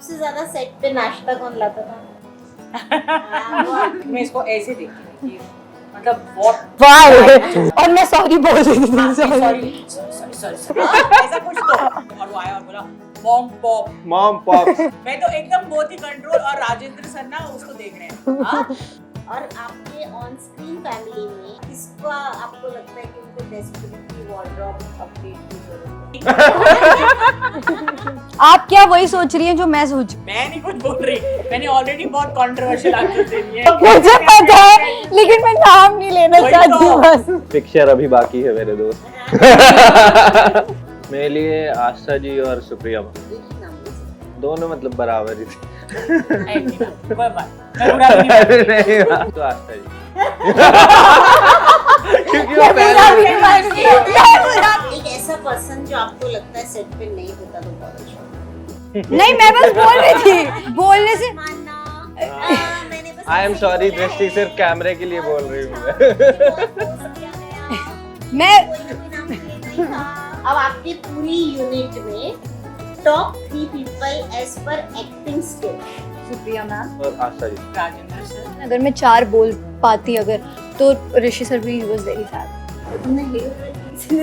सबसे ज्यादा सेट पे नाश्ता कौन लाता था? मैं इसको ऐसे देखती हूँ, मतलब what वाह और मैं सॉरी बोल रही थी सॉरी ऐसा कुछ तो, और वो आया और बोला मॉम पॉप मैं तो एकदम बहुत ही कंट्रोल, और राजेंद्र सर ना उसको देख रहे हैं। हाँ? और आपके ऑन स्क्रीन फैमिली में किसका आपको लगता है कि उनको डेस्परेटली वार्डरोब अपडेट की जरूरत है? आप क्या वही सोच रही हैं जो मैं सोच मैं नहीं कुछ बोल रही, मैंने ऑलरेडी बहुत कंट्रोवर्शियल आंसर दे दिए। मुझे पता है लेकिन मैं नाम नहीं लेना वही चाहती तो। बस। पिक्चर अभी बाकी है मेरे दोस्त। मेरे लिए आस्था जी और सुप्रिया मैम, एक ही नाम ले सकते हैं। दोनों मतलब बराबर ही थे। मैं बुरा भी नहीं नहीं तो आस्था जी क्योंकि वो पहले एक ऐसा पर्सन जो आपको लगता है सेट पे नहीं होता तो बहुत अच्छा। नहीं मैं बस बोल रही थी बोलने से मानना मैंने बस आई एम ऐसे सॉरी, बोला है। दृष्टि सिर्फ कैमरे के लिए बोल रही हूँ मैं। मैं अब आपकी पूरी यूनिट में टॉप 3 पीपल एज पर एक्टिंग स्किल। सुप्रिया मैम और आस्था जी। राजेंद्र सर अगर मैं 4 बोल पाती अगर तो ऋषि सर भी वाज वेरी सैड। तुमने हीरो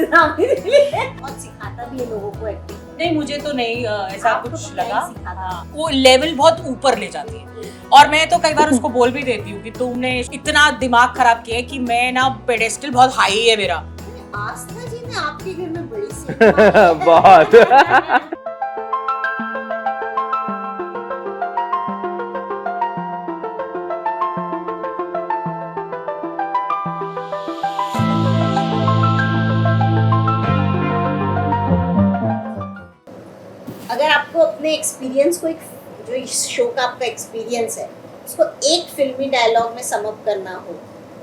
नाम ही नहीं लिया और सिखाता भी है लोगों को एक्टिंग। नहीं, मुझे तो नहीं ऐसा आपको कुछ तो क्या ही लगा। सिखाता? हाँ, वो लेवल बहुत ऊपर ले जाती है, और मैं तो कई बार उसको बोल भी देती हूँ कि तुमने इतना दिमाग खराब किया है कि मैं ना पेडेस्टल बहुत हाई है मेरा। आस्था जी ने आपके घर में बड़ी सी बहुत अगर आपको अपने एक्सपीरियंस को, एक जो इस शो का आपका एक्सपीरियंस है उसको एक फिल्मी डायलॉग में सम अप करना हो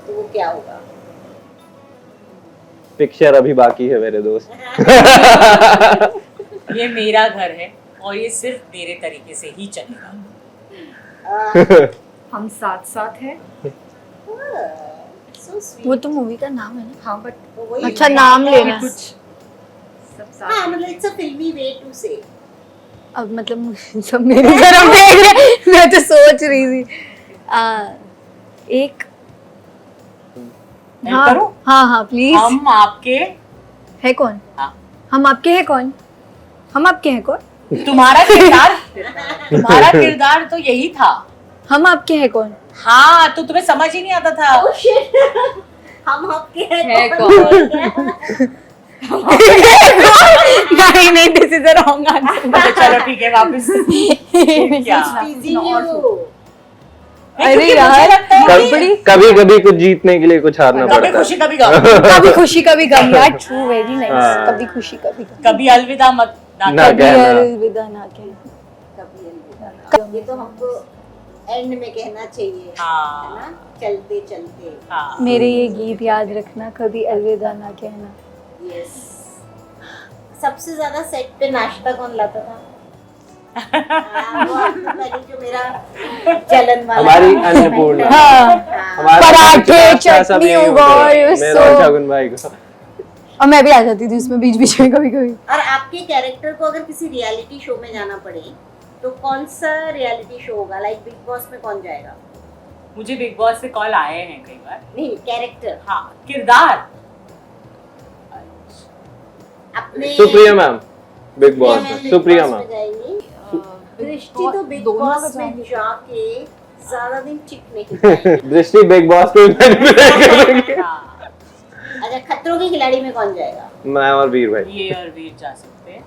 तो वो क्या होगा? पिक्चर अभी बाकी है मेरे दोस्त। ये मेरा घर है और ये सिर्फ मेरे तरीके से ही चलेगा। हम साथ साथ हैं। so sweet. वो तो मूवी का नाम है ना। हाँ बट तो वही अच्छा नाम लेना है। कुछ सब हाँ साथ मतलब इट्स अ फिल्मी वे टू से। अब मतलब सब मेरी तरफ देख रहे मैं तो सोच रही थी एक मैं करूं? हाँ प्लीज। हम आपके है कौन? हाँ। हम आपके हैं कौन? हम आपके हैं कौन? तुम्हारा किरदार तो यही था। हम आपके हैं कौन? हाँ, तो तुम्हें समझ ही नहीं आता था। Oh shit! हम आपके है हैं कौन? नहीं this is the wrong answer. चलो ठीक है, वापस क्या? अरे यार कभी कभी कुछ जीतने के लिए कुछ हारना कभी पड़ता खुशी है। कभी गम, कभी खुशी कभी गम यार ट्रू वेरी नाइस। हाँ। कभी खुशी कभी गम कभी अलविदा मत ना ना करो। कभी कहना। अलविदा ना कहना। कभी अलविदा। ये तो हमको एंड में कहना चाहिए है हाँ ना, चलते चलते। हाँ। मेरे ये गीत याद रखना कभी अलविदा ना कहना। यस। सबसे ज्यादा सेट पे नाश्ता कौन लाता था? वो आपको पहले जो मेरा चलन वाला हमारी था। अन्नपूर्णा। हाँ। हमारे पराठे, अच्छा सब चटनी, यही होते उगौर, हैं। मेरा और सो- शगुन भाई को। और मैं भी आ जाती थी उसमें बीच बीच में कभी कभी। और आपके कैरेक्टर को अगर किसी रियलिटी शो में जाना पड़े तो कौन सा रियलिटी शो होगा? लाइक बिग बॉस में कौन जाएगा? मुझे बिग बॉस से कॉल आए हैं कई बार। नहीं, कैरेक्टर हाँ, किरदार अपने Supriya ma'am big boss ma'am में। बिग सुप्रिया बॉस में मैम जाएंगी। दृष्टि तो बिग दोनों बॉस का में जाके ज्यादा दिन टिक नहीं पाएगी। दृष्टि बिग बॉस को मैनिपुलेट करेंगे। हाँ, अच्छा, खतरों के खिलाड़ी में कौन जाएगा? मैं और वीर भाई। ये और वीर जा सकते हैं,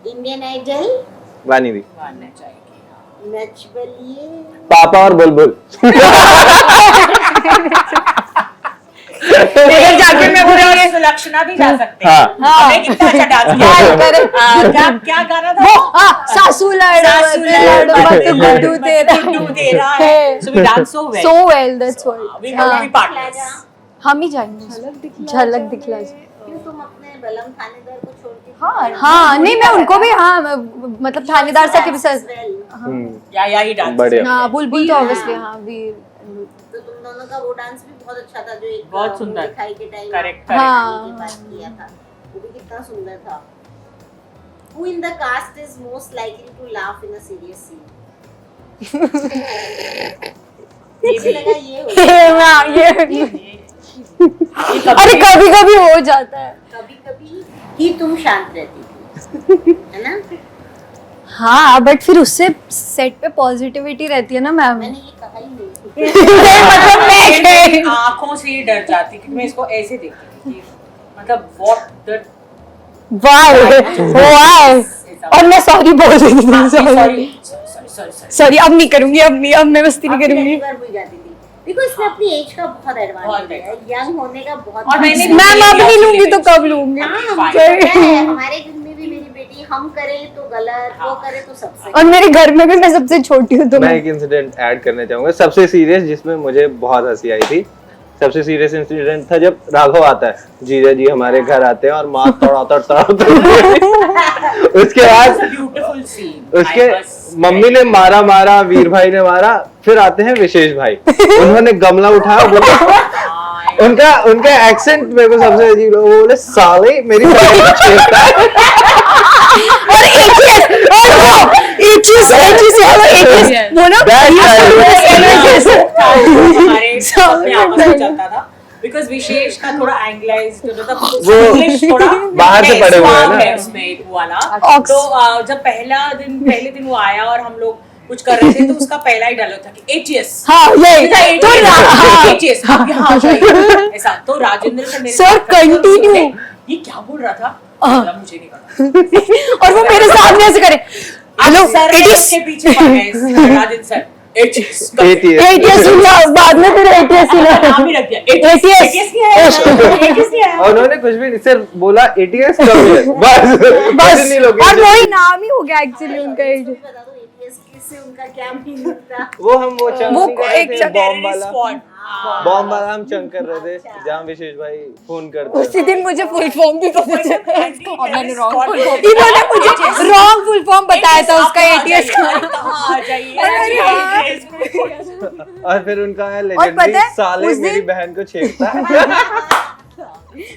इंडियन आइडल वानी दी। मानना चाहिए। हाँ। नच बलिए। पापा और बुलबुल। लेकिन जाके मैं पूरे और सुलक्षणा भी जा सकते हैं। हाँ। हमने कितना अच्छा डांस किया। क्या क्या गाना था? सासू सासू लाडो लाडो गुड्डू तेरा गुड्डू तेरा है। So we dance so well. so well that's what We will be partners. हम ही जाएंगे झलक दिखला जा। क्यों तुम अपने बलम थानेदार को छोड़ के? हाँ नहीं मैं उनको भी हाँ मतलब थानेदार सा के भी सर या ही डांस। बढ़िया। हाँ बुलबुल तो ऑब्वियसली हाँ भी तो तुम दोनों का वो डांस भी बहुत अच्छा था जो एक बहुत सुंदर। दिखाई के टाइम Correct, हाँ। किया था, वो भी कितना सुंदर था। Who in the cast is most likely to laugh in a serious scene? मुझे लगा ये होगा। अरे कभी कभी हो जाता है। कभी ही तुम शांत रहती थी, है ना? हाँ बट फिर उससे सेट पे पॉजिटिविटी रहती है ना मैम। मैंने ये कहा ही नहीं। मेरी आंखों से ही डर जाती कि मैं इसको ऐसे देखती थी, मतलब व्हाट द वाई और मैं सॉरी बोल रही थी। सॉरी अब नहीं करूंगी, अब मैं मस्ती नहीं करूंगी। भूल जाती थी बिकॉज़ इसने अपनी एज का बहुत एडवांटेज है, यंग होने का बहुत। और मैंने मैम अब नहीं लूंगी तो कब लूंगी? हमारे घर में भी मेरी बेटी हम करें तो गलत, वो करे तो सबसे। और मेरे घर में भी मैं सबसे छोटी हूँ तो मैं एक इंसिडेंट ऐड करना चाहूंगा, सबसे सीरियस जिसमें मुझे बहुत हंसी आई थी। सबसे सीरियस इंसिडेंट था जब राघव आता है, जीजा जी हमारे घर आते हैं और माँ तड़ाता उसके बाद ब्यूटीफुल सीन। उसके मम्मी ने मारा, वीर भाई ने मारा, फिर आते हैं विशेष भाई, उन्होंने गमला उठाया, बोले उनका एक्सेंट मेरे को सबसे अजीब लगा, वो बोले साले मेरी बहन को छेड़ता है। वो ना चलता था बिकॉज़ विशेष का थोड़ा एंग्लाइज्ड वो इंग्लिश थोड़ा बाहर से पढ़े हुए हैं ना उसमें एक वाला। तो जब पहले दिन वो आया और हम लोग कुछ कर रहे थे तो उसका पहला ही डायलॉग था कि एचएस। हाँ यही तो एचएस यहाँ जाइए ऐसा। तो राजेंद्र सर मेरे सर कंटिन्यू ये क्या बोल रहा था मुझे नहीं पता। और वो मेरे सामने ऐसे करे, हेलो सर के पीछे पड़ गए राजेंद्र सर ATS बाद में फिर ATS नाम ही रख दिया ATS क्या है। और उन्होंने कुछ भी नहीं, सिर्फ बोला ATS कब है, बस नहीं लोग। और वही नाम ही हो गया एक्चुअली उनका। बता दो ATS किससे उनका क्या मीनिंग था? वो एक बॉम्ब वाला हम चंक कर रहे थे जहाँ विशेष भाई फोन करते हैं। उसी दिन मुझे फुल फॉर्म भी पता चला और मैंने इन्होंने मुझे रॉन्ग फुल फॉर्म बताया था उसका ATS का। और फिर उनका है पता लेजेंडरी है, साले उस दिन- मेरी बहन को छेड़ता है।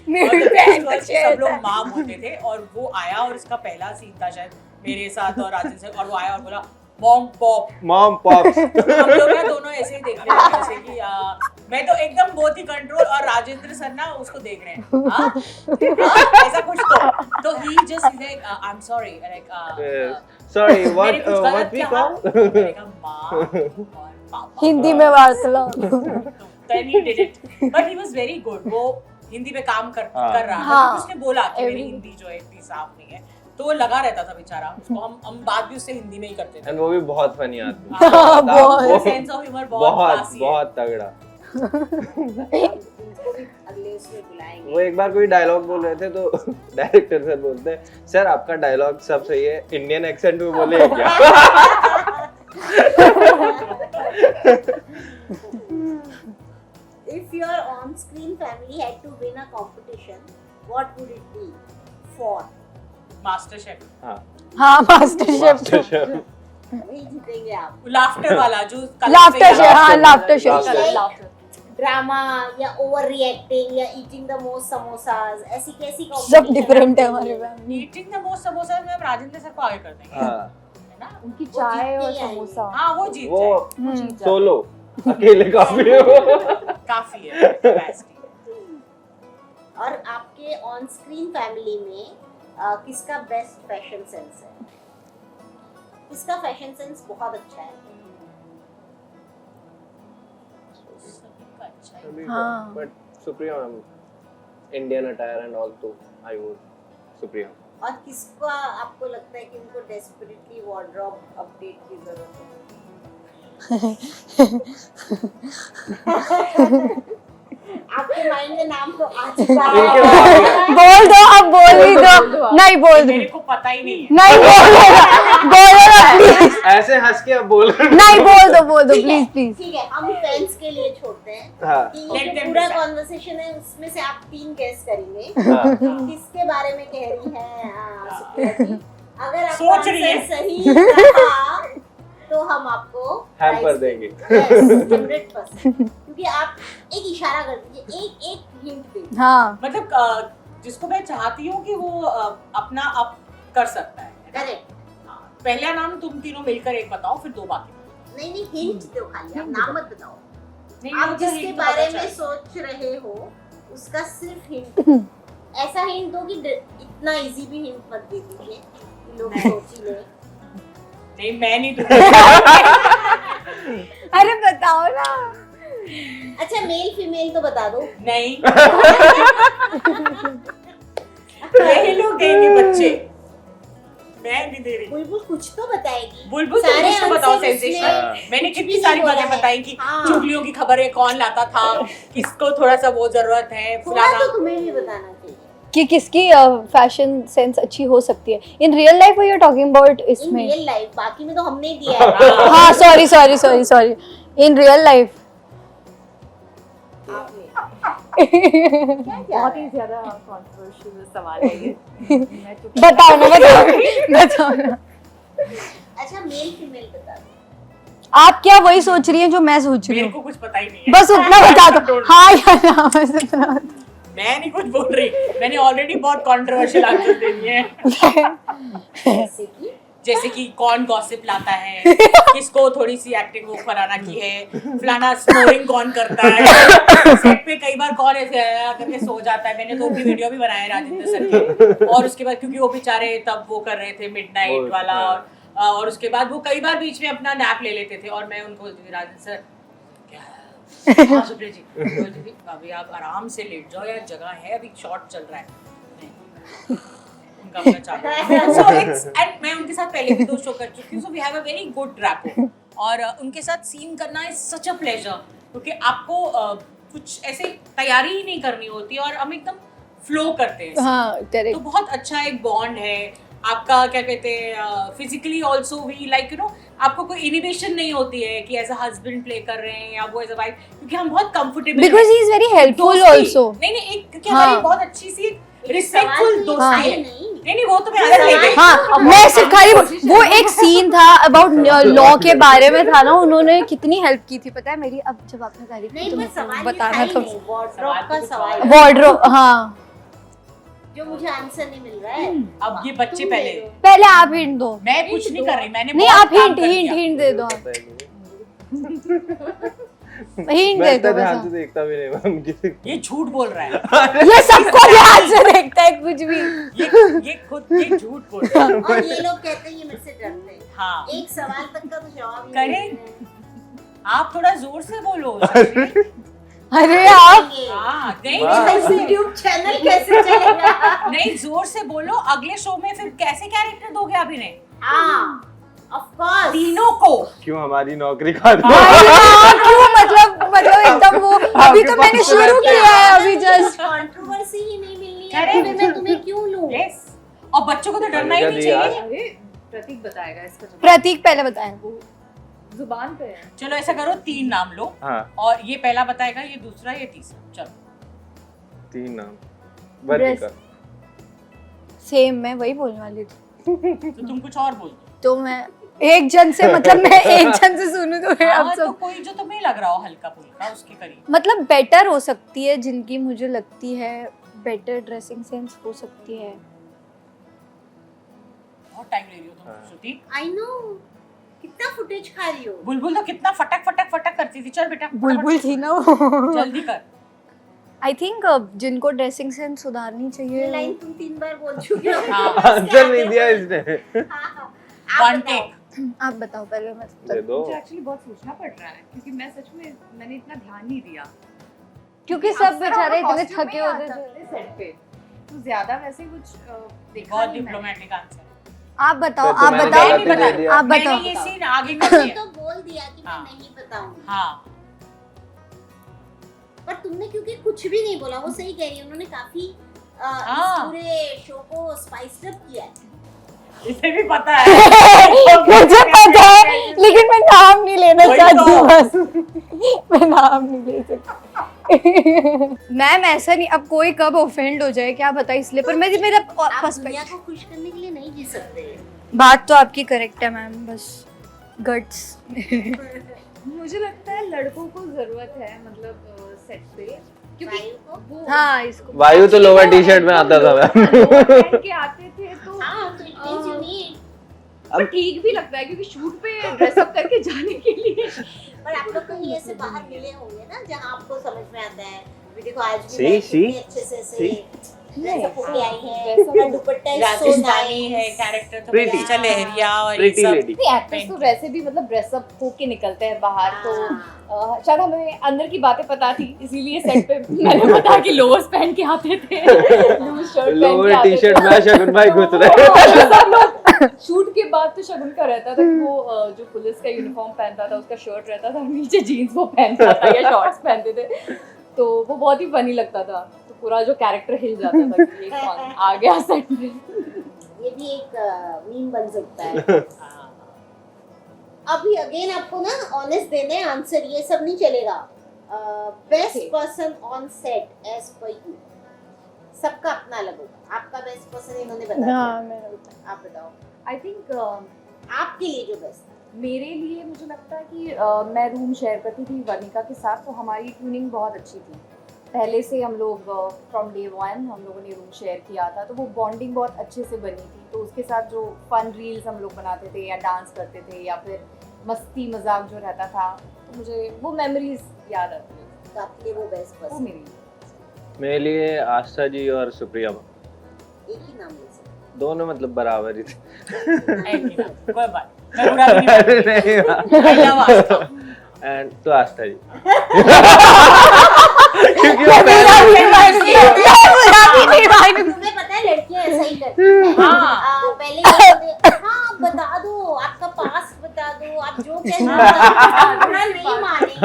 मेरी बहन का सब लोग माम होते थे और वो आया और इसका पहला सीन था शायद मेरे साथ और राजन से, और वो आया और बोला मॉम पॉप। मॉम पॉप हम लोग ना दोनों ऐसे ही देख रहे थे जैसे कि मैं तो एकदम बहुत ही कंट्रोल और राजेंद्र सर ना उसको देख रहे हैं ऐसा कुछ। तो ही just like I am sorry like sorry what we call मैंने कहा माँ और पापा हिंदी में वार्तालाप। then he did it but he was very good। वो हिंदी पे काम कर रहा था। हाँ। उसने बोला कि मेरी हिंदी जो है इतनी साफ नहीं है, तो वो लगा रहता था बेचारा। उसको हम बात भी उससे हिंदी में ही करते थे। एंड वो भी बहुत फनी आदमी, बहुत सेंस ऑफ ह्यूमर बहुत तगड़ा। अगले उसमें बुलाएंगे। वो एक बार कोई डायलॉग बोल रहे थे तो डायरेक्टर सर बोलते हैं, सर आपका डायलॉग सब सही है, इंडियन एक्सेंट में बोले क्या? If your on-screen family had to win a competition, what would it be for? Master chef. हाँ मास्टर शेफ वही जीतेंगे आप। लाफ्टर वाला जो लाफ्टर शेफ। हाँ लाफ्टर शेफ। ड्रामा या ओवर रिएक्टिंग या ईटिंग द मोस्ट समोसास, ऐसी कैसी सब डिफरेंट है हमारे family. Eating the most samosa में हम राजेंद्र सर को आगे कर देंगे, है ना? उनकी चाय और समोसा। हाँ वो जीत वो जाए। सोलो अकेले काफी है वो। काफी है capacity। और आपके ऑन स्क्रीन फैमिली में किसका बेस्ट फैशन सेंस है? किसका फैशन सेंस बहुत अच्छा है? हाँ। But Supriya ma'am, Indian attire and all too, I would Supriya. और किसका आपको लगता है कि उनको डेस्परेटली वार्डरोब अपडेट की जरूरत है? आपके माइंड में नाम तो आ चुका है। बोल दो अब, बोल ही दो। नहीं बोल दो, मेरे को पता ही नहीं है। नहीं बोल दो प्लीज। ऐसे हंस के अब बोल रहे नहीं बोल दो प्लीज प्लीज। ठीक है, हम फैंस के लिए छोड़ते हैं हाँ। कि Let ये them पूरा decide। कॉन्वर्सेशन है, उसमें से आप 3 गेस करेंगे हाँ। कि किसके बारे में कह रही है सुप्रिया जी। अगर आपका सोच रही है। आंसर सही रहा तो हम आपको हैम्पर देंगे। 100%। क्योंकि आप एक इशारा कर दीजिए, एक हिंट दीजिए। हाँ मतलब जिसको मैं चाहती हूँ कि वो अपना अप कर सकता है, करेक्ट। पहला नाम तुम तीनों मिलकर एक बताओ, फिर दो बाकी। नहीं हिंट दो खाली, आप नाम मत बताओ। नहीं, आप मुझे जिसके hint तो बारे पता में चल। सोच रहे हो उसका सिर्फ हिंट, ऐसा हिंट दो कि इतना इजी भी हिंट मत दे दीजिए कि लोग सोच ही ले। नहीं मैं नहीं दूंगी। अरे बताओ ना। अच्छा मेल फीमेल तो बता दो। नहीं यही लोग देंगे बच्चे, मैं नहीं दे रही। बुलबुल कुछ तो बताएगी। बुलबुल तुम सारे कुछ तो बताओ आंसर सेंसेशनल। उसने मैंने कुछ कितनी भी सारी नहीं बोला बातें है। बताई कि हाँ। चुगलियों की खबरें कौन लाता था, किसको थोड़ा सा वो जरूरत है, थोड़ा फलाना। तो तुम्हें भी बताना चाहिए। कि किसकी फैशन सेंस अच्छी हो सकती है in real life, you are talking about in इसमें? रियल लाइफ, बाकी में तो हमने ही दिया है। हाँ सॉरी इन रियल लाइफ। बहुत ही ज्यादा कंट्रोवर्शियल सवाल है ये। मैं तो बताओ ना। अच्छा मेल फीमेल बता दो। आप क्या वही सोच रही हैं जो मैं सोच रही मेरे हूँ? को कुछ पता ही नहीं है। बस उतना बता दो, हाँ या ना, बस इतना बता दो। मैं नहीं कुछ बोल रही, मैंने ऑलरेडी बहुत कंट्रोवर्शियल आंसर दे दिए हैं। जैसे कि जैसे कि कौन गॉसिप लाता है, किसको थोड़ी सी एक्टिंग वो फलाना की है, फलाना स्नोरिंग कौन करता है, सेट पे कई बार कौन ऐसे आया करके सो जाता है। मैंने तो उनकी वीडियो भी बनाया राजेंद्र सर के। और उसके बाद क्योंकि वो बेचारे तब वो कर रहे थे मिडनाइट वाला, और उसके बाद वो कई बार बीच में अपना नैप ले लेते थे और मैं उनको बोलती थी राजेंद्र सर क्या, हाँ सुप्रिया जी, बोलती थी अभी आप आराम से लेट जाओ यार, जगह है, अभी शॉट चल रहा है। नहीं, उनका अपना चालू है। So it's and मैं उनके साथ पहले भी 2 शो कर चुकी हूँ, so we have a very good rapport। और उनके साथ सीन करना is such a pleasure, क्योंकि आपको कुछ ऐसे तैयारी ही नहीं करनी होती और हम एकदम फ्लो करते हैं। हाँ तो करेक्ट। बहुत अच्छा एक बॉन्ड है आपका, क्या कहते हैं, physically also we like you know, आपको कोई इनिबिशन नहीं होती है कि एज अ हस्बैंड प्ले कर रहे हैं या वो एज अ वाइफ, क्योंकि हम बहुत comfortable because he is very helpful also. नहीं एक क्योंकि हाँ। हमारी बहुत अच्छी सी रिस्पेक्टफुल दोस्ती है। नहीं नहीं वो तो मैं अलग ले गई। हाँ मैं सिर्फ खाली वो एक सीन था अबाउट लॉ के बारे में था ना, उन्होंने कितनी हेल्प की थी पता है मेरी। अब जब आपने तारीफ नहीं की तो पर मेरे को सवाल बताना तो वार्डरोब का सवाल है, वार्डरोब। हाँ जो मुझे आंसर नहीं मिल रहा है। अब ये बच्चे तुम पहले दे दो। पहले आप हिंट दो। मैं कुछ नहीं कर रही, मैंने नहीं बहुत आप काम हिंट कर दिया। हिंट दे दो, हिंट मैं दे इतना दो ध्यान से बस। देखता भी नहीं मैं उनकी। ये झूठ बोल रहा है, ये सबको ध्यान से देखता है कुछ भी। ये खुद ये झूठ बोल रहा है। और ये लोग कहते हैं ये मेरे से डरते हैं। हाँ एक सवाल तक का तो जवाब ही करें? नहीं दे रहे हैं। आप थोड़ा जोर से बोलो शशि। अरे आप ये हाँ नहीं यूट्यूब चैनल कैसे चलेगा? नहीं जोर से बोलो, अगले शो में फिर कैसे कैरेक्टर दोगे अभिनय हाँ ऑफ कोर्स। तीनों को? क्यों हमारी नौकरी खा दो? क्यों मतलब एकदम वो अभी तो मैंने शुरू किया है अभी जस्ट। कंट्रोवर्सी ही नहीं मिलनी है Correct. तो मैं तुम्हें क्यों लूं? यस, और बच्चों को तो डरना ही नहीं दिया। चाहिए। अरे प्रतीक बताएगा इसका जवाब। प्रतीक पहले बताएं। जुबान पे है। चलो ऐसा करो 3 नाम लो, हाँ और ये पहला बताएगा, ये दूसरा, ये तीसरा। चलो 3 नाम वर्तिका। सेम मैं वही बोलने वाली थी। तो तुम कुछ और बोल दो। तो मैं एक जन से मतलब मैं एक जन से सुनूं तो फिर अब हाँ, तो सब कोई जो तुम्हें लग रहा हो हल्का फुल्का उसके करीब। मतलब बेटर हो सकती है, जिनकी मुझे लगती है बेटर ड्रेसिंग सेंस हो सकती है। बहुत टाइम ले रही हो तुम हाँ। श्रुति। आई नो कितना फुटेज खा रही हो। बुलबुल तो कितना फटक फटक फटक करती थी। चल बेटा बुलबुल थी ना वो। जल्दी कर। आई थिंक जिनको ड्रेसिंग सेंस सुधारनी ये चाहिए लाइन तुम 3 बार बोल चुकी हो। हाँ। आंसर नहीं दिया इसने। हाँ, वन आप बताओ। टेक। आप बताओ पहले। मैं दे दो। मुझे एक्चुअली बहुत सोचना पड़ रहा है क्योंकि मैं सच में मैंने इतना ध्यान नहीं दिया क्योंकि सब अक्सर बेचारे हम इतने costume में थके ही होते आ थे। जाते थे सेट पे, तो ज्यादा वैसे कुछ देखा बहुत नहीं मैंने। Diplomatic answer. आप बताओ तो आप मैंने बताओ मैंने बता दिया। आप मैंने बताओ। ये सीन आगे कर मैंने दिया। तो बोल दिया कि मैं हाँ। नहीं बताऊंगी। हाँ पर तुमने क्योंकि कुछ भी नहीं बोला, वो सही कह रही है, उन्होंने काफी हाँ। इस पूरे शो को स्पाइस्ड अप किया है। इसे भी पता है। मुझे पता है लेकिन मैं नाम नहीं लेना वही चाहती तो। बस। मैं नाम नहीं ले सकती। मैम ऐसा नहीं, अब कोई कब ऑफेंड हो जाए क्या पता, इसलिए पर मेरा आप दुनिया पर्सपेक्टिव। को खुश करने के लिए नहीं जी सकते। बात तो आपकी करेक्ट है मैम, बस गट्स। मुझे लगता है लड़कों को जरूरत है मतलब सेट पे क्योंकि वायु को? वो हाँ इसको वायु तो लोअर टी शर्ट में आता था लोअर मैं। पहन के आते थे तो हाँ तो इट मींस यू नीड पर ठीक भी लगता है क्योंकि शूट पे ड्रेसअप करके जाने के लिए पर आप लोग कहीं ऐसे बाहर मिले होंगे ना जहाँ आपको समझ में आता है अभी देखो आज भी See, मैं see, कितने अच्छे से ऐसे ड्रेसअप होके आई है Dress up मेरा दुपट्टा is so राजस्थानी है nice. कैरेक्टर तो Pretty. पीछा लहरिया और ये प्रीटी सब लेडी। एक्टर्स तो वैसे भी मतलब ड्रेसअप होके निकलते हैं बाहर तो हाँ। शायद हमें अंदर की बातें पता थी इसीलिए सेट पे मैंने बताया कि लोअर्स पहन के आते थे लूज शर्ट पहन के लोअर आते टी थे शर्ट में शगुन भाई घुस रहे शूट के बाद तो शगुन का रहता था कि वो जो पुलिस का यूनिफॉर्म पहनता था उसका शर्ट रहता था नीचे जीन्स वो पहनता था या शॉर्ट्स पहनते थे तो वो बहुत ही फनी लगता था तो पूरा जो कैरेक्टर हिल जाता था कि ये कौन आ गया सेट में ये भी एक मीम बन सकता है हाँ। अभी अगेन आपको ना ऑनेस्ट देने आंसर ये सब नहीं चलेगा best Okay. Person on set as per you सबका अपना अलग होगा आपका बेस्ट पर्सन इन्होंने बता दिया हाँ मैंने बताया। आप बताओ आई थिंक आपके लिए जो बेस्ट मेरे लिए मुझे लगता है कि मैं रूम शेयर करती थी वर्णिका के साथ तो हमारी ट्यूनिंग बहुत अच्छी थी पहले से हम लोग फ्रॉम डे वन हम लोगों ने रूम शेयर किया था तो वो बॉन्डिंग बहुत अच्छे से बनी थी तो उसके साथ जो फन रील्स हम लोग बनाते थे या डांस करते थे या फिर मस्ती मजाक जो रहता था तो मुझे वो मेमोरीज याद आती है तो आपके लिए वो बेस्ट वो पर्सन मेरे लिए मेरे लिए आस्था जी और सुप्रिया एक ही नाम ले सकते दोनों मतलब बराबर ही थे कोई बात मैं बुरा भी नहीं I love Asta. एंड तो आस्था जी क्योंकि वो तुम्हें पता है लड़कियां ऐसा ही करती हैं हाँ। पहले ये बोलते, हाँ बता दो आपका पास बता दो आप जो कहना नहीं मानेंगे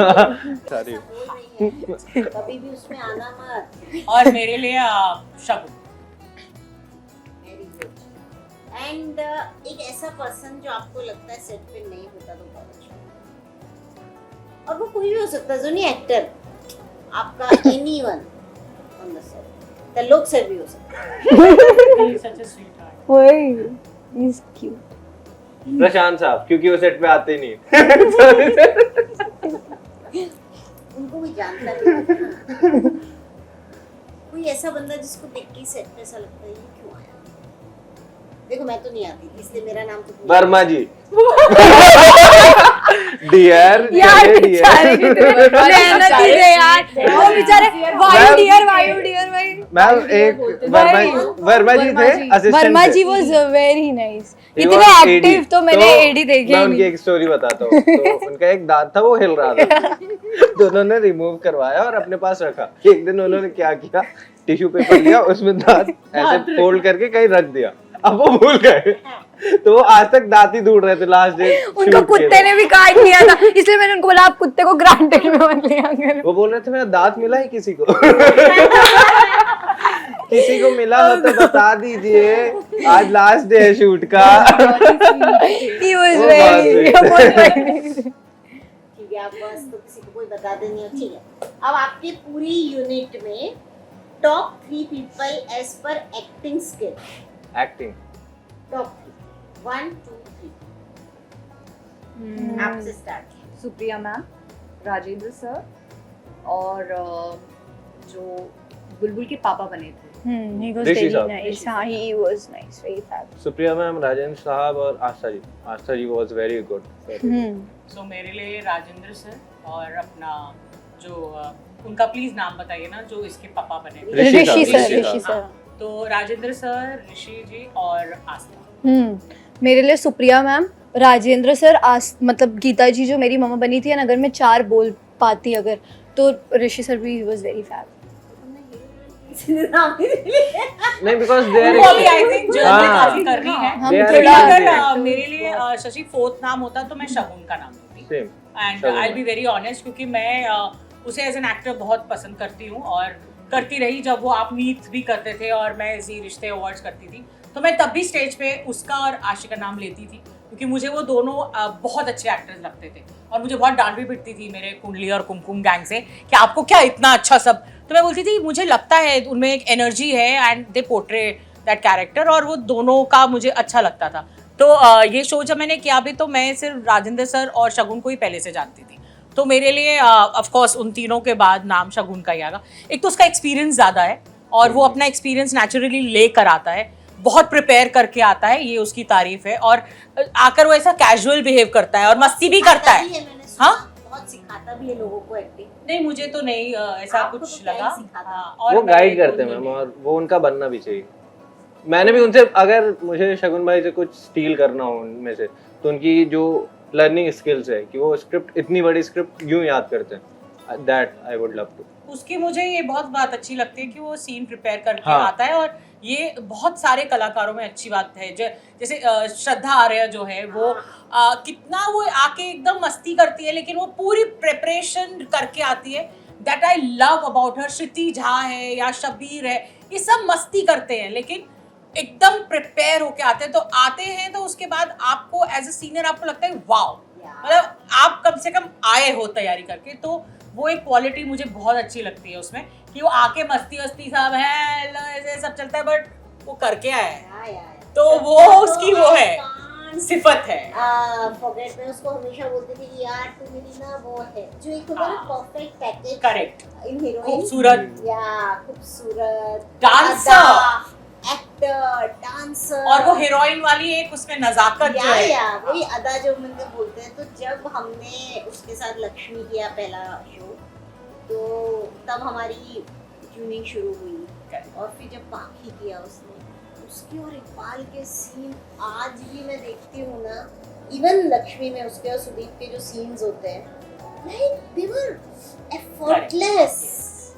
Sorry. ऐसा बोल रही हैं। कभी भी उसमें आना मत और मेरे लिए शगुन वेरी गुड एंड एक ऐसा पर्सन जो आपको लगता है सेट पे नहीं होता तो बहुत अच्छा और वो कोई भी हो सकता है जो नहीं एक्टर आपका एनीवन ऑन द सेट लोग सर भी हो सकता है सच अ स्वीट हार्ट वही इज क्यूट प्रशांत साहब क्योंकि वो सेट पे आते ही नहीं उनको कोई जानता नहीं होता। कोई ऐसा बंदा जिसको देख के सेट पे ऐसा लगता है ये क्यों आया देखो मैं तो नहीं आती थी इसलिए मेरा नाम तो वर्मा जी डियर यार बेचारे कितने मेहनत ही थे यार वो बेचारे वायु डियर भाई मैम एक वर्मा जी थे assistant Verma ji was very nice He इतने was एक्टिव AD. तो मैंने एडी देखे मैं ही उनकी नहीं एक स्टोरी बताता हूँ तो उनका एक दांत था वो हिल रहा था तो उन्होंने रिमूव करवाया और अपने पास रखा एक दिन उन्होंने क्या किया टिश्यू पेपर लिया उसमें दांत ऐसे फोल्ड करके कहीं रख दिया अब वो भूल गए तो वो आज तक दांत ही ढूंढ रहे थे लास्ट डे उनको कुत्ते ने भी काट लिया था इसलिए मैंने उनको बोला आप कुत्ते को ग्रांटेड में मत लिया करो वो बोल रहे थे मेरा दांत मिला है किसी को किसी को मिला हो तो बता दीजिए आज लास्ट डे है शूट का ही वाज वो वेरी बात ठीक है आप बस तो किसी को कोई बता देनी हो ठीक है अब आपकी पूरी यूनिट में टॉप 3 पीपल एज पर एक्टिंग स्किल एक्टिंग टॉप 1 2 3 आपसे start Supriya ma'am Rajendra sir और जो बुलबुल के पापा बने थे he was ऋषि very साहब। nice हाँ he was nice very fab Supriya ma'am Rajendra साहब और Aastha ji was very good so मेरे लिए राजेंद्र सर और अपना जो उनका प्लीज नाम बताइए ना जो इसके पापा बने थे। ऋषि सर ऋषि ऋषि सर तो राजेंद्र सर ऋषि जी और आस्था मेरे लिए सुप्रिया मैम राजेंद्र सर मतलब गीता जी जो मेरी मम्मा बनी थी अगर मैं 4 बोल पाती अगर तो ऋषि सर भी वाज वेरी फैब नहीं बिकॉज़ दे वो अभी आई थिंक जो हाँ। काफी कर रही है हम They are थोड़ा अगर amazing. मेरे लिए शशि फोर्थ नाम होता तो मैं शगुन का नाम लेती same and Shagun. I be very honest क्योंकि मैं उसे एज एन एक्टर बहुत पसंद करती हूँ और करती रही जब वो आप मीट भी करते थे और मैं इसी रिश्ते अवार्ड्स करती थी तो मैं तब भी स्टेज पे उसका और आशी का नाम लेती थी क्योंकि मुझे वो दोनों बहुत अच्छे एक्टर्स लगते थे और मुझे बहुत डांट भी पिटती थी मेरे कुंडली और कुमकुम गैंग से कि आपको क्या इतना अच्छा सब तो मैं बोलती थी मुझे लगता है उनमें एक एनर्जी है and they portray that character और वो दोनों का मुझे अच्छा लगता था तो ये शो जब मैंने किया भी तो मैं सिर्फ राजेंद्र सर और शगुन को ही पहले से जानती थी तो मेरे लिए ऑफ कोर्स उन तीनों के बाद नाम शगुन का ही आएगा एक तो उसका एक्सपीरियंस ज़्यादा है और वो अपना एक्सपीरियंस नेचुरली ले कर आता है बहुत प्रिपेयर करके आता है, ये उसकी तारीफ है। और आकर वो ऐसा कैजुअल बिहेव करता है और मस्ती भी करता है। मैंने सुना, हाँ? बहुत सिखाता भी है लोगों को एक्टिंग। नहीं, मुझे तो नहीं ऐसा आपको कुछ तो क्या ही लगा। सिखाता? हाँ, और वो मैं गाइड तो करते हैं मैम, नहीं। और वो उनका बनना भी चाहिए। मैंने भी उनसे, अगर मुझे शगुन भाई से कुछ स्टील करना हो उनमें से, तो उनकी जो लर्निंग स्किल्स है कि वो स्क्रिप्ट, इतनी बड़ी स्क्रिप्ट यूं याद करते हैं, that I would love to. उसकी मुझे ये बहुत बात अच्छी लगती है कि वो सीन प्रिपेयर करके हाँ। आता है। और ये बहुत सारे कलाकारों में अच्छी बात है। जैसे श्रद्धा आर्या जो है वो कितना वो आके एकदम मस्ती करती है, लेकिन वो पूरी प्रिपरेशन करके आती है। That I love about her. Shruti Jha है या शबीर है, ये सब मस्ती करते हैं लेकिन एकदम प्रिपेयर होके आते हैं। तो आते हैं तो उसके बाद आपको एज अ सीनियर आपको लगता है वाओ, मतलब आप कम से कम आए हो तैयारी करके। तो वो एक क्वालिटी मुझे बहुत अच्छी लगती है उसमें, कि वो आके मस्ती वस्ती सब है ऐसे सब चलता है, बट वो करके आया है। तो वो उसकी वो है, सिफत है। फॉरगेट, मैं उसको हमेशा बोलती थी कि यार तू मेरी ना वो है, जो एक होता है ना परफेक्ट पैकेज। करेक्ट, इन हीरोइन, खूबसूरत, या खूबसूरत डांसर, एक्टर, डांसर, और वो हीरोइन वाली एक उसमें नजाकत जो है। या वही अदा जो मैंने बोलते हैं। तो जब हमने उसके साथ लक्ष्मी किया पहला शो, तो तब हमारी ट्यूनिंग शुरू हुई। और फिर जब बाकी किया उसने, उसके और इकबाल के सीन आज भी मैं देखती हूँ ना, इवन लक्ष्मी में उसके और सुदीप के जो सीन्स होते हैं, लाइक दे वर एफर्टलेस,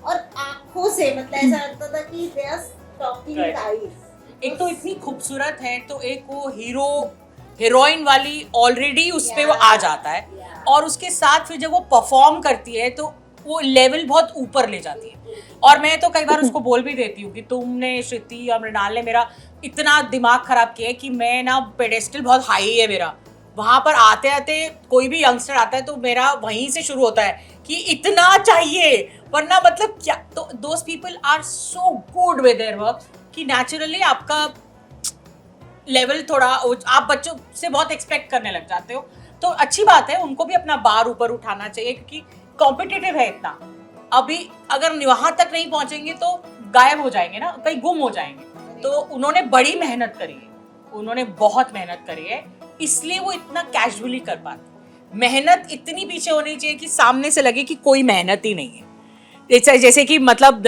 और आंखों से मतलब ऐसा लगता था कि they are talking with eyes. एक तो इतनी खूबसूरत है, तो एक वो हीरो हीरोइन वाली ऑलरेडी उस पे वो आ जाता है, और उसके साथ फिर जब वो परफॉर्म करती है तो वो लेवल बहुत ऊपर ले जाती है। और मैं तो कई बार उसको बोल भी देती हूँ कि तुमने, श्रुति और मृणाल ने मेरा इतना दिमाग खराब किया है कि मैं ना, पेडेस्टल बहुत हाई है मेरा, वहाँ पर आते आते कोई भी यंगस्टर आता है तो मेरा वहीं से शुरू होता है कि इतना चाहिए, वरना मतलब क्या। तो those people are so good with their work कि नेचुरली आपका लेवल थोड़ा, आप बच्चों से बहुत एक्सपेक्ट करने लग जाते हो। तो अच्छी बात है, उनको भी अपना बार ऊपर उठाना चाहिए, क्योंकि कॉम्पिटिटिव है इतना। अभी अगर वहां तक नहीं पहुंचेंगे तो गायब हो जाएंगे ना, कहीं गुम हो जाएंगे। तो उन्होंने बड़ी मेहनत करी है, उन्होंने बहुत मेहनत करी है, इसलिए वो इतना कैजुअली कर पाते। मेहनत इतनी पीछे होनी चाहिए कि सामने से लगे कि कोई मेहनत ही नहीं है। जैसे कि मतलब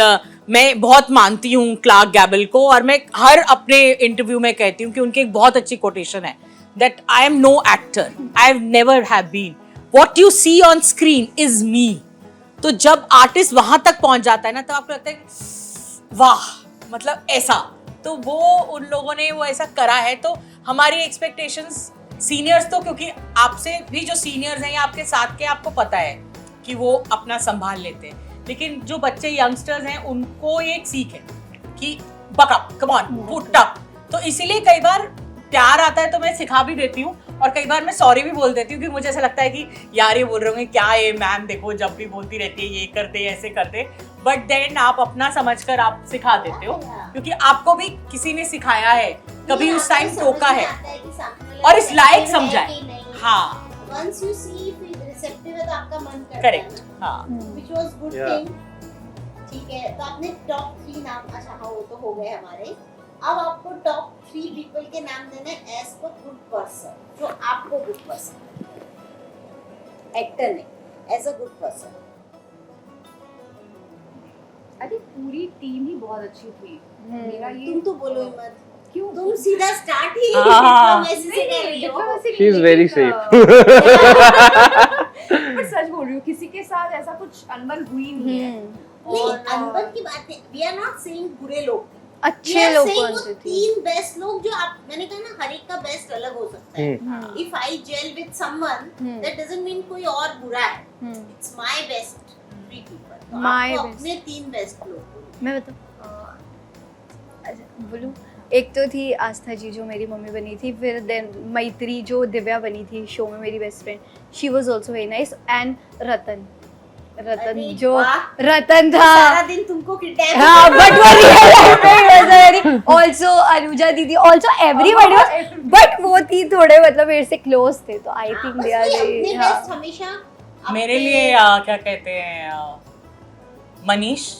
मैं बहुत मानती हूँ क्लार्क गैबल को, और मैं हर अपने इंटरव्यू में कहती हूँ कि उनकी एक बहुत अच्छी कोटेशन है, that I am no actor, I have never have been, what you see on screen is me. तो जब आर्टिस्ट वहां तक पहुंच जाता है ना, तो आपको लगता है कि वाह, मतलब ऐसा। तो वो उन लोगों ने वो ऐसा करा है। तो हमारी एक्सपेक्टेशंस सीनियर्स, तो क्योंकि आपसे भी जो सीनियर्स हैं या आपके साथ के, आपको पता है कि वो अपना संभाल लेते हैं, लेकिन जो बच्चे यंगस्टर्स हैं उनको ये एक सीख है कि buck up, come on, put up. तो इसीलिए कई बार प्यार आता है तो मैं सिखा भी देती हूँ, और कई बार मैं सॉरी भी बोल देती हूँ, क्योंकि मुझे ऐसा लगता है कि यार ये बोल रहे होंगे क्या, ये मैम देखो जब भी बोलती रहती है ये करते ऐसे करते, बट देन आप अपना समझकर आप सिखा देते हो, क्योंकि आपको भी किसी ने सिखाया है, कभी उस टाइम टोका है, और इस लायक समझा है। हाँ, once you see receptive है तो आपका मन करता है। करेक्ट, हाँ। Which was good Yeah. thing। ठीक है, तो आपने टॉप 3 नाम, अच्छा हाँ वो तो हो गए हमारे। अब आपको टॉप 3 पीपल के नाम देने एज पर गुड पर्सन, जो आपको गुड पर्सन, एक्टर ने as a good person. I think पूरी टीम ही बहुत अच्छी थी। मेरा ये तुम तो बोलो ही मत, क्यों तुम सीधा स्टार्ट ही हाँ। डिप्लोमेसी से कर रही हो। She is very safe. पर सच बोल रही हूँ, किसी के साथ ऐसा कुछ अनबन हुई नहीं है। नहीं, अनबन की बात है, वी आर नॉट सेइंग बुरे लोग, अच्छे लोग कौन से थे? 3 बेस्ट लोग जो आप, मैंने कहा ना हर एक का बेस्ट अलग हो सकता है। If I jell with someone, that doesn't mean कोई और बुरा है। It's my best 3 people. तो My आपको best. अपने 3 बेस्ट लोग। मैं बताऊँ, अच्छा बोलूँ, एक तो थी आस्था जी जो मेरी मम्मी बनी थी, फिर देन मैत्री जो दिव्या बनी थी शो में मेरी best friend, she was also very nice, and Ratan अरे जो वाह। रतन था, सारा दिन तुमको किडनैप। हाँ, बट वो रियल लाइफ में was very also अनुजा दीदी also everybody was, बट वो थी थोड़े मतलब मेरे से क्लोज थे, तो आई थिंक दे आर अपने वेरी, बेस्ट हमेशा मेरे अपने- लिए क्या कहते हैं, मनीष,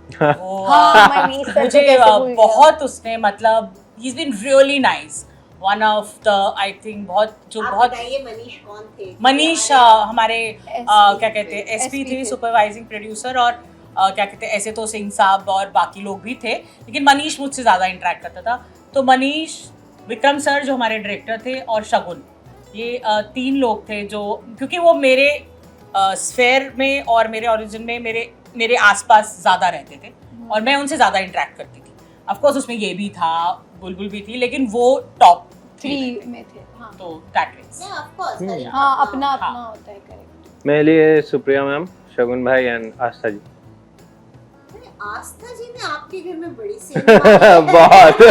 वो हाँ, मनीष सर मुझे तो कैसे भूल गया। बहुत उसने मतलब he's been really nice. One of the I think बहुत आप बहुत बताइए मनीष कौन थे? मनीष हमारे क्या कहते हैं एसपी थे, सुपरवाइजिंग प्रोड्यूसर, और क्या कहते हैं ऐसे तो सिंह साहब और बाकी लोग भी थे, लेकिन मनीष मुझसे ज़्यादा इंटरेक्ट करता था। तो मनीष, विक्रम सर जो हमारे डायरेक्टर थे, और शगुन, ये 3 लोग थे जो, क्योंकि वो मेरे स्फेयर में और मेरे ओरिजिन में मेरे आसपास ज़्यादा रहते थे और मैं उनसे ज़्यादा इंटरेक्ट करती थी। ऑफ कोर्स उसमें ये भी था, बुलबुल भी थी, लेकिन वो टॉप 3 में थे। हाँ, तो that means Yeah, of course, correct. हाँ अपना हाँ। अपना होता है, करेक्ट। मेरे लिए सुप्रिया मैम, शगुन भाई एंड आस्था जी। अरे आस्था जी ने आपके घर में बड़ी सेवा बहुत।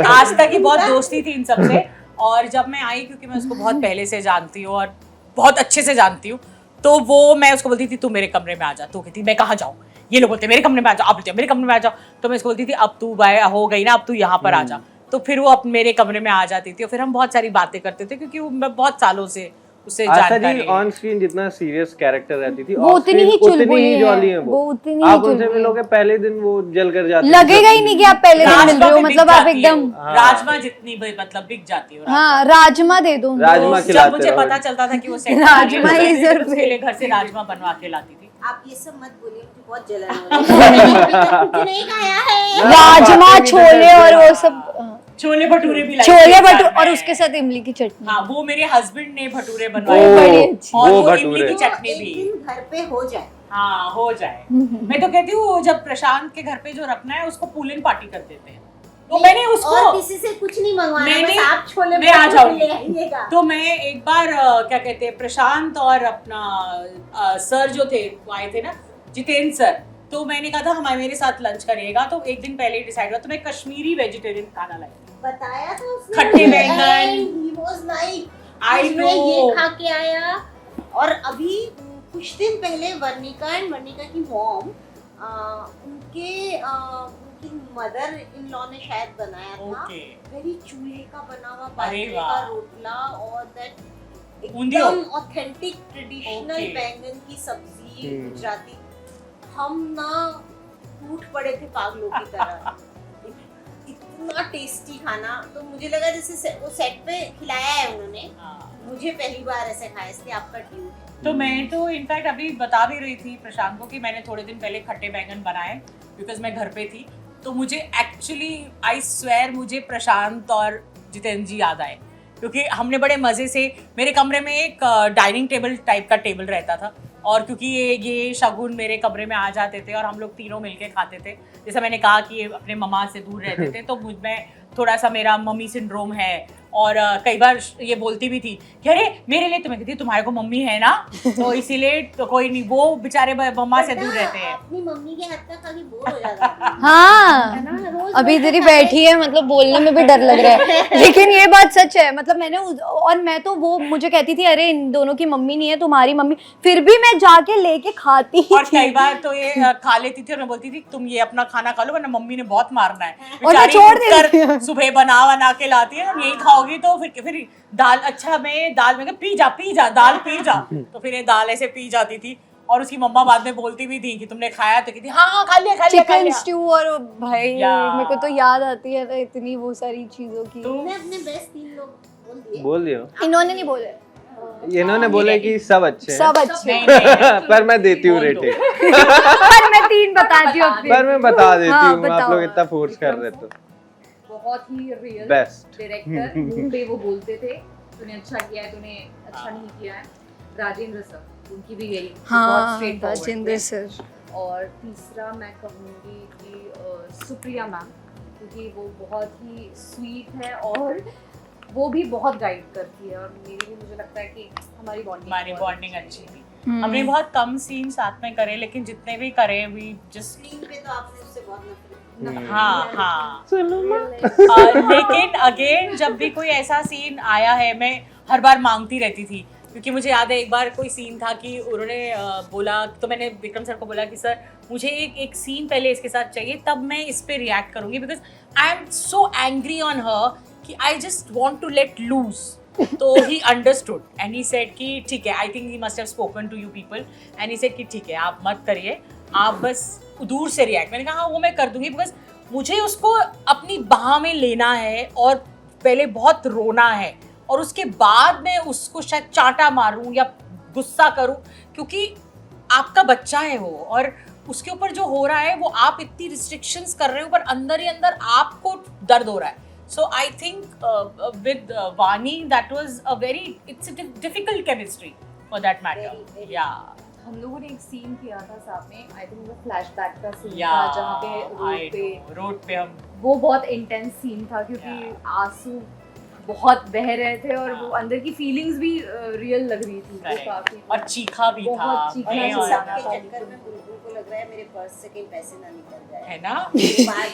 आस्था की बहुत दोस्ती थी इन सबसे, और जब मैं आई, क्योंकि मैं उसको बहुत पहले से जानती हूँ और बहुत अच्छे से जानती हूँ, तो वो मैं उसको बोलती थी तू मेरे कमरे में आ जा, तो कहती मैं कहाँ जाऊँ, ये लोग बोलते मेरे कमरे में आ जाओ, आप बोलते मेरे कमरे में आ जाओ, तो मैं उसको बोलती थी अब तू हो गई ना, अब तू यहाँ पर आ जा, तो फिर वो मेरे कमरे में आ जाती थी और फिर हम बहुत सारी बातें करते थे, क्योंकि मैं बहुत सालों से उससे आस्था जानकारी जी है। ऑन स्क्रीन जितना सीरियस कैरेक्टर रहती थी, वो off उतनी ही screen चुलबुल ही है, जॉली है वो उतनी ही आप उनसे चुलबुल है। मिलोगे पहले दिन वो जल कर जाते लगेगा ही नहीं कि आप पहले दिन मिल रहे हो, राजमा भी मतलब बिक आप जाती एकदम हो। हाँ। राजमा जितनी भी मतलब बिक जाती हो। हाँ राजमा दे दो उनको। राजमा तो खिलाते जब मुझे रहो। पता चलता था कि वो सेट राजमा ही जरूर उसके लिए घर से राजमा बनवा के लाती थी। आप ये सब मत बोलिए, मुझे बहुत जलन हो रही है। अभी तक कुछ नहीं खाया है। राजमा, छोले और वो सब, छोले भटूरे भी लाई छोले थी भटूरे एक बार और मैं। उसके साथ इमली की चटनी। हाँ, वो मेरे हस्बैंड ने भटूरे ओ, बनवाए बड़ी अच्छी। और वो वो इमली भटूरे। की तो चटनी एक भी। दिन घर पे हो जाए। हाँ, हो जाए। मैं तो कहती हूँ जब प्रशांत के घर पे जो रखना है उसको पूल इन पार्टी कर देते हैं, तो मैंने और उसको किसी से कुछ नहीं मंगवाना, मैंने- बस आप छोले मैं आ भटूरे जाऊंगी। ले आइएगा। तो मैं एक बार क्या कहते हैं प्रशांत और अपना सर जो थे वो आए थे ना, जितेंद्र सर, तो मैंने कहा था हमारे मेरे साथ लंच करिएगा, तो एक दिन पहले ही डिसाइड हुआ, तो मैं कश्मीरी वेजिटेरियन खाना लाई। बताया था उसने, खट्टे बैंगन। And he was like, I आज मैं know. ये खा के आया। और अभी कुछ दिन पहले वर्णिका एंड वर्णिका की मॉम, उनकी मदर इन लॉ ने शायद बनाया था, ओके, वेरी चूल्हे का बना हुआ अरे बाजरे का वाह। रोटला और दैट ऊंधियो। एकदम ऑथेंटिक ट्रेडिशनल Okay. बैंगन की सब्जी हम्म। गुजराती। हम ना टूट पड़े थे पागलों की तरह। इतना टेस्टी खाना, तो मुझे लगा जैसे वो सेट पे खिलाया है उन्होंने, हाँ। मुझे पहली बार ऐसे खाया, इसलिए आपका ड्यूट है। तो मैं तो इनफैक्ट अभी बता भी रही थी प्रशांत को कि मैंने थोड़े दिन पहले खट्टे बैंगन बनाए, बिकॉज मैं घर पे थी, तो मुझे एक्चुअली आई स्वेयर मुझे प्रशांत और जितेंद्र जी याद आए, क्योंकि हमने बड़े मज़े से, मेरे कमरे में एक डाइनिंग टेबल टाइप का टेबल रहता था, और क्योंकि ये शगुन मेरे कमरे में आ जाते थे और हम लोग तीनों मिलके खाते थे, जैसा मैंने कहा कि ये अपने मम्मा से दूर रहते थे, तो मुझ में थोड़ा सा मेरा मम्मी सिंड्रोम है, और कई बार ये बोलती भी थी कि अरे मेरे लिए, तुम्हें कहती तुम्हारे को मम्मी है ना, तो इसीलिए तो कोई नहीं, वो बेचारे मम्मा से दूर रहते हैं। अपनी मम्मी के हाथ का खा के बोर हो जाता है हाँ ना, रोज अभी रोज तेरी खाते हैं। बैठी है, मतलब बोलने में भी डर लग रहा है, लेकिन ये बात सच है। मतलब मैंने और मैं तो, वो मुझे कहती थी अरे इन दोनों की मम्मी नहीं है, तुम्हारी मम्मी, फिर भी मैं जाके लेके खाती ही और थी। कई बार तो ये खा लेती थी और मैं बोलती थी तुम ये अपना खाना खा लो, वरना मम्मी ने बहुत मारना है। और मैं बेचारी छोड़ उठकर देती हूँ। सुबह बना के लाती है, यही खाओगी तो फिर दाल, अच्छा मैं दाल में पी जा दाल पी जा, तो फिर ये दाल ऐसे पी जाती थी, और उसकी मम्मा बाद में बोलती भी थी कि तुमने खाया, तो कहती हाँ खा लिया चिकन स्ट्यू, और भाई या। मेरे को तो याद आती है ना इतनी वो सारी चीजों की। तुमने अपने बेस्ट 3 लोग बोल दिए। बोल दियो। इन्होंने नहीं बोले, इन्होंने बोले कि सब अच्छे हैं, सब अच्छे नहीं, नहीं, पर मैं देती हूँ बोल दो। रेटिंग। पर मैं 3 बताती हूँ अपनी। पर मैं बता देती हाँ, हूँ, आप बताओ। लोग इतना फोर्स कर रहे तो। बहुत ही रियल Best. डायरेक्टर, मुंह पे वो बोलते थे तूने अच्छा किया है, तूने अच्छा नहीं किया है। राजेंद्र सर, उनकी भी यही बहुत हाँ straightforward राजेंद्र थे। सर। और तीसरा मैं कहूँगी कि सुप्रिया मैम, क्योंकि वो बहुत ही स्वीट है और वो भी बहुत गाइड करती है, और मेरी भी, मुझे लगता है कि हमारी हमारी बॉन्डिंग बॉन्डिंग अच्छी थी। हमने बहुत कम सीन साथ में करे, लेकिन जितने भी करे वी जस्ट स्क्रीन पे तो आपने उससे बहुत नफरत हाँ हाँ। अच्छी। लेकिन अगेन जब भी कोई ऐसा सीन आया है, मैं हर बार मांगती रहती थी, क्योंकि मुझे याद है एक बार कोई सीन था कि उन्होंने बोला, तो मैंने विक्रम सर को बोला कि सर मुझे एक सीन पहले इसके साथ चाहिए, तब मैं इस पे रिएक्ट करूंगी, because I am so angry on her कि I just want to let loose. तो he understood and he said कि ठीक है, I think he must have spoken to you people, and he said कि ठीक है आप मत करिए, आप बस दूर से रिएक्ट। मैंने कहा हाँ वो मैं कर दूंगी, बिकॉज मुझे उसको अपनी बाह में लेना है और पहले बहुत रोना है और उसके बाद मैं उसको शायद चांटा मारूं या गुस्सा करूं, क्योंकि आपका बच्चा है वो और उसके ऊपर जो हो रहा है वो आप इतनी रिस्ट्रिक्शंस कर रहे हो पर अंदर ही अंदर आपको दर्द हो रहा है. So I think with Vani that was a very, it's a difficult chemistry for that matter. Very. Yeah. हम लोगों ने एक सीन किया था साथ में, आई थिंक वो फ्लैशबैक का सीन Yeah. था जहाँ पे रोड पे हम वो बहुत इंटेंस सीन था क्योंकि आंसू बहुत बह रहे थे और वो अंदर की फीलिंग्स भी रियल लग रही थी, वो Correct. काफी और चीखा भी था. बहुत चीखा नहीं, भी और- था। सबके चक्कर में बुलबुल को लग रहा है मेरे पर्स से कहीं पैसे ना निकल जाए. है ना. बार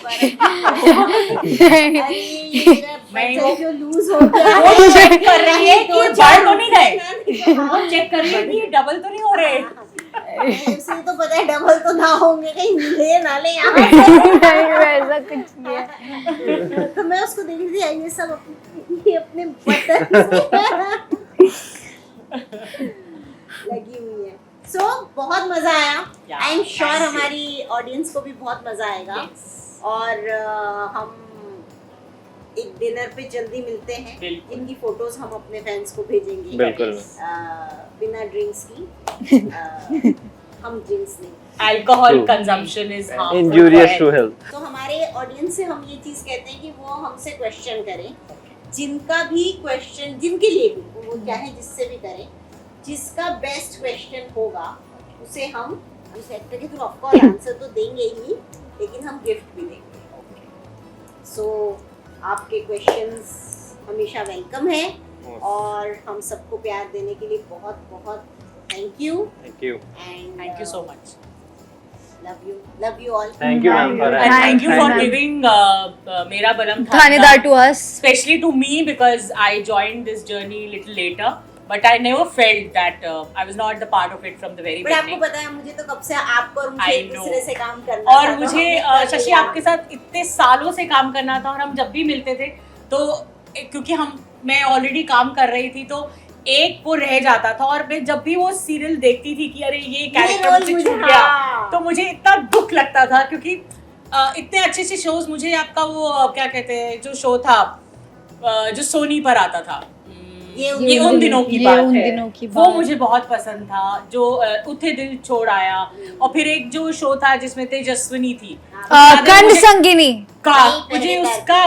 अरे ये मेरा नहीं, बच्चा वो- जो लूज हो गया वो है, चेक कर रही है कि दो बढ़ चार तो नहीं गए. रुपए ना वो चेक कर रही है कि डबल तो नहीं हो रहे. उसे तो पता है डबल तो ना होंगे, कहीं ले ना ले यहाँ नहीं वैसा कुछ नहीं है. तो मैं उसको देख रही थी, ये सब अपने बटन लगी हुई है. सो बहुत मजा आया. Yeah, I am sure thank you. हमारी ऑडियंस को भी बहुत मजा आएगा. Yes. और हम एक डिनर पे जल्दी मिलते हैं. बिल्कुल. इनकी फोटोज हम अपने फैंस को भेजेंगे. बिल्कुल. बिना ड्रिंक्स की. हम ड्रिंक्स नहीं. Alcohol True. consumption is harmful. Injurious for to health. health. तो हमारे ऑडियंस से हम ये चीज कहते हैं कि वो हमसे क्वेश्चन करें. जिनका भी क्वेश्चन, जिनके लिए भी वो चाहे जिससे भी करें, जिसका बेस्ट क्वेश्चन होगा उसे हम उस एक्टर के थ्रू ऑफ कोर्स आंसर तो देंगे ही, लेकिन हम गिफ्ट भी देंगे. सो आपके क्वेश्चंस हमेशा वेलकम है और हम सबको प्यार देने के लिए बहुत बहुत thank you. Thank you. And Thank you so much. Love you all. Thank you, ma'am, for And thank you for Thank you. giving Mera Balam थानेदार to us. especially to me because I joined this journey a little later, but I never felt that I was not the part of it from the very but आपको beginning. पता है मुझे तो कब से आपको और मुझे I एक दूसरे know. से काम करना था, और तो मुझे हमने कर शशि लिया. आपके साथ इतने सालों से काम करना था और हम जब भी मिलते थे तो क्योंकि मैं ऑलरेडी काम कर रही थी तो एक वो रह जाता था और मैं जब भी वो सीरियल देखती थी कि अरे ये कैरेक्टर रोल मुझे मुझे- छूट गया हाँ. तो मुझे इतना दुख लगता था क्योंकि इतने अच्छे अच्छे शोज मुझे आपका वो क्या कहते हैं जो शो था जो सोनी पर आता था ये उन दिनों की ये बात उन है दिनों की वो बात। मुझे बहुत पसंद था जो उठे दिल छोड़ आया और फिर एक जो शो था जिसमें तेजस्विनी थी कंद मुझे- संगिनी. का नहीं, मुझे पहरेदार उसका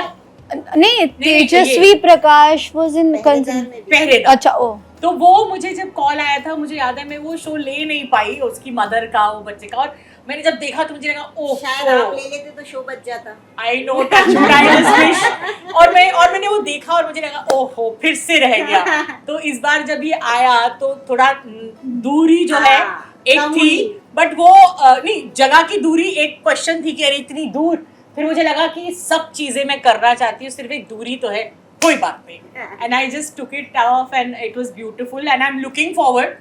नहीं, नहीं, तेजस्वी प्रकाश was in पहरेदार में भी. पहरेदार अच्छा ओ तो वो मुझे जब कॉल आया था मुझे याद है मैं वो शो ले नहीं पाई उसकी मदर का वो बच्चे का और मैंने जब देखा तो मुझे लगा शायद आप ओह ले लेते तो शो बच जाता. I know touch I just wish और मैंने वो देखा और मुझे लगा ओहो फिर से रह गया तो इस बार जब ये आया तो थोड़ा दूरी जो है हाँ, एक कम थी हुई. बट वो नहीं जगह की दूरी एक क्वेश्चन थी कि अरे इतनी दूर फिर मुझे लगा कि सब चीजें मैं करना चाहती हूँ सिर्फ एक दूरी तो है कोई बात नहीं and I just took it of and it was beautiful and I am looking forward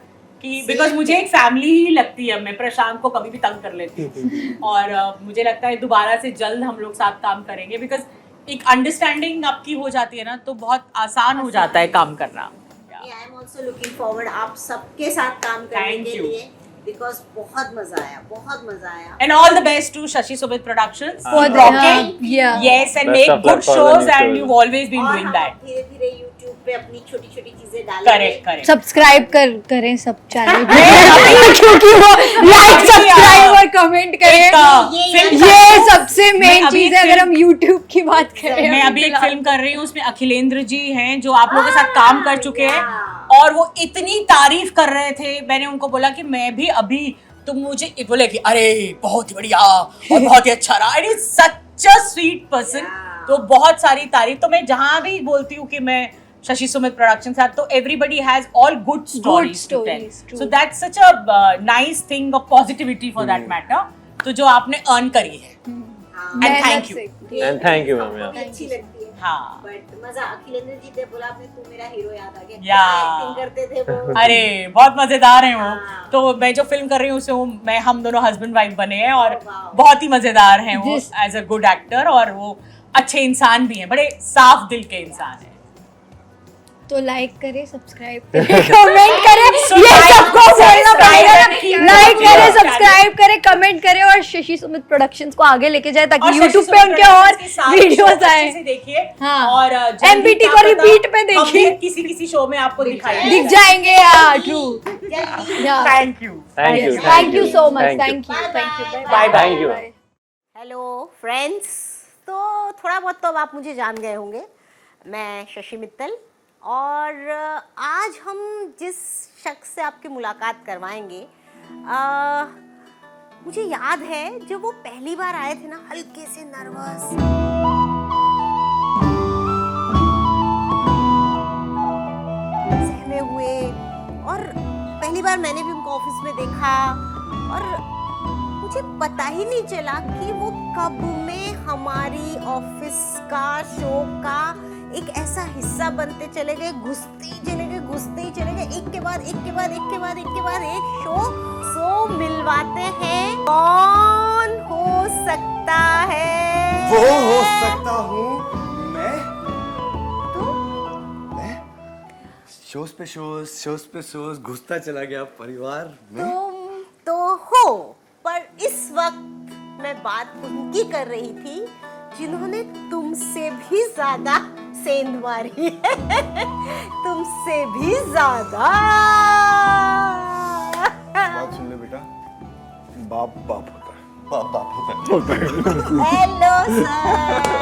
कि बिकॉज मुझे एक फैमिली ही लगती है मैं प्रशांत को कभी भी तंग कर लेती हूँ और मुझे लगता है दोबारा से जल्द हम लोग साथ काम करेंगे बिकॉज एक अंडरस्टैंडिंग आपकी हो जाती है ना तो बहुत आसान हो जाता है काम करना. I am also looking forward आप सबके साथ काम करने Thank के you. लिए बिकॉज बहुत मजा आया. And all the best to Shashi Sumit Productions. for Keep the rocking. yeah. Yes, and Best make of luck good for the shows new and shows. you've always been और doing हम that. धीरे धीरे YouTube पे अपनी छोटी छोटी चीजें डालेंगे. Correct, correct. सब्सक्राइब करें सब चैनल अभी- क्योंकि वो लाइक सब्सक्राइब और कमेंट करें. एक, ये- film ये का- सबसे मैं मेन अभी चीज है film- अगर हम YouTube की बात करें. मैं अभी एक फिल्म कर रही हूँ उसमें अखिलेंद्र जी हैं जो आप लोगों के साथ काम कर चुके हैं yeah. और वो इतनी तारीफ कर रहे थे मैंने उनको बोला कि मैं भी अभी तुम मुझे बोले कि अरे बहुत ही बढ़िया और बहुत ही अच्छा रहा. It is such a sweet person. Yeah. तो बहुत सारी तारीफ तो मैं जहाँ भी बोलती हूँ कि मैं शशि सुमित प्रोडक्शन साथ तो everybody has all good stories to tell. stories, true. So that's such a nice thing of positivity for that matter तो जो आपने अर्न करी है. हाँ. And thank you. And thank you, ma'am, हमको yeah. भी अच्छी लगती है. हाँ. बट मजा अखिलेंद्र जी ने बोला आपने तू मेरा हीरो याद आ गया. Yeah. एक्टिंग करते थे वो. अरे बहुत मजेदार है वो. हाँ. तो मैं जो फिल्म कर रही हूँ उसमें हम दोनों हस्बैंड वाइफ बने हैं और Oh, wow. बहुत ही मजेदार हैं वो जिस- एज अ गुड एक्टर और वो अच्छे इंसान भी हैं बड़े साफ दिल के इंसान हैं. तो लाइक करें, सब्सक्राइब करें, कमेंट करें, ये सबको बोलना पड़ेगा ना। लाइक करें, सब्सक्राइब करें, कमेंट करें और शशि सुमित प्रोडक्शंस को आगे लेके जाए ताकि यूट्यूब पे उनके और वीडियोस आए। देखिए हाँ। और MBT को रिपीट पे देखिए, किसी शो में आपको दिखाई दिख जाएंगे। यार true. Thank you thank you so much. Thank you. Thank you Bye, bye. Thank you. Hello friends, तो थोड़ा बहुत तो अब आप मुझे जान गए होंगे। मैं शशि मित्तल, और आज हम जिस शख्स से आपकी मुलाकात करवाएंगे, मुझे याद है जब वो पहली बार आए थे ना, हल्के से नर्वस, सहमे हुए, और पहली बार मैंने भी उनको ऑफिस में देखा और मुझे पता ही नहीं चला कि वो कब में हमारी ऑफिस का शो का एक ऐसा हिस्सा बनते चले गए, घुसते ही चले गए, एक के बाद एक शो सो मिलवाते हैं। कौन हो सकता है वो? हो सकता हूँ मैं। तो मैं शोज पे शोज घुसता चला गया परिवार में। तुम तो हो, पर इस वक्त मैं बात उनकी कर रही थी जिन्होंने तुमसे भी ज्यादा सेंध मारी है, तुमसे भी ज्यादा। बात सुन ले बेटा, बाप होता है। Hello sir.